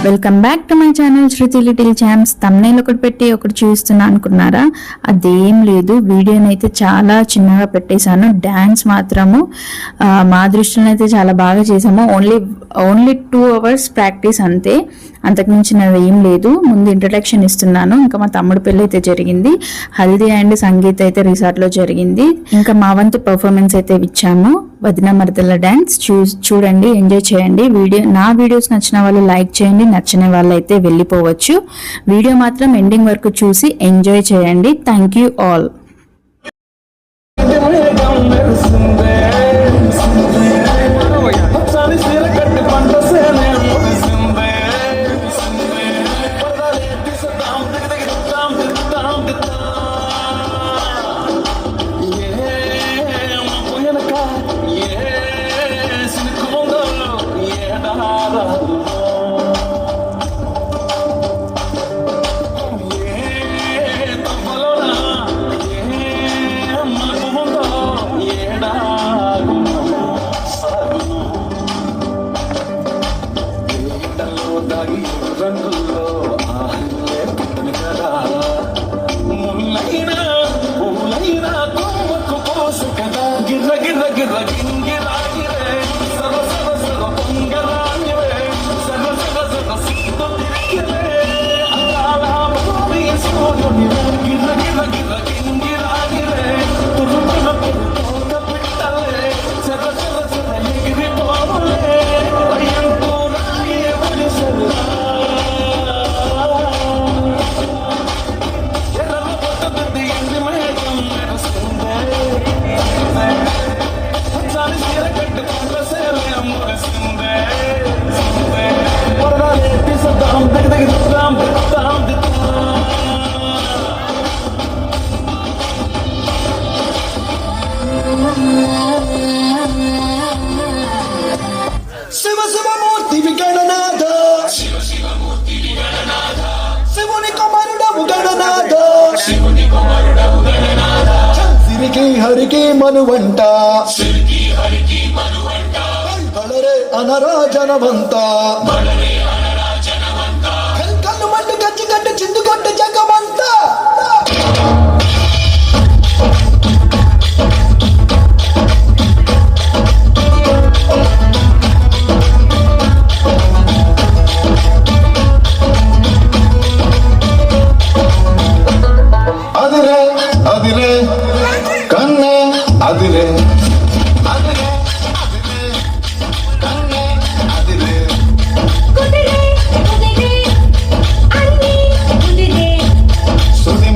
Welcome back to my channel Shruti little champs. Thumbnail ఒకటి పెట్టి ఒకటి చూస్తున్నా అనుకున్నారా? అదేం లేదు, వీడియోని అయితే చాలా చిన్నగా పెట్టేశాను. డ్యాన్స్ మాత్రము మా దృష్టిలో అయితే చాలా బాగా చేసాము. ఓన్లీ 2 hours ప్రాక్టీస్ అంతే, అంతకుమించి నాది ఏం లేదు. ముందు ఇంట్రడక్షన్ ఇస్తున్నాను. ఇంకా మా తమ్ముడు పెళ్ళి అయితే జరిగింది, హల్దీ అండ్ సంగీత్ అయితే రిసార్ట్లో జరిగింది. ఇంకా మా వంతు పర్ఫార్మెన్స్ అయితే ఇచ్చాము, వదిన మరదల డ్యాన్స్. చూడండి, ఎంజాయ్ చేయండి. నా వీడియోస్ నచ్చిన వాళ్ళు లైక్ చేయండి, నచ్చని వాళ్ళు అయితే వెళ్ళిపోవచ్చు. వీడియో మాత్రం ఎండింగ్ వరకు చూసి ఎంజాయ్ చేయండి. Thank you all. హరికి మనువంట బళరే అనరా జనవంత కళ్ళు మండు గచ్చి గట్టు చిందు కొట్టు జగమంత అదిరే అదిరే కన్నే అదిరే అదిరే అదిరే కన్నే అదిరే కుదిరే కుదిరే అన్ని కుదిరే సుది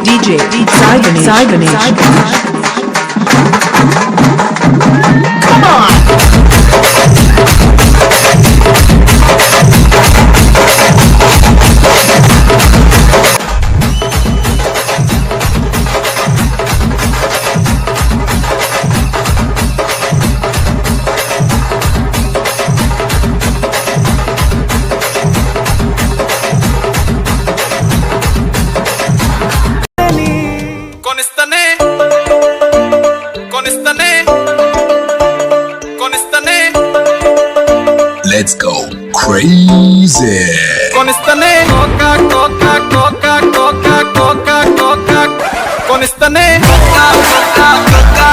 DJ Cybernish. Come on! Let's go crazy. కొనిస్తనే కోకా కోకా కోకా కోకా కోకా కోకా కొనిస్తనే కోకా కోకా కోకా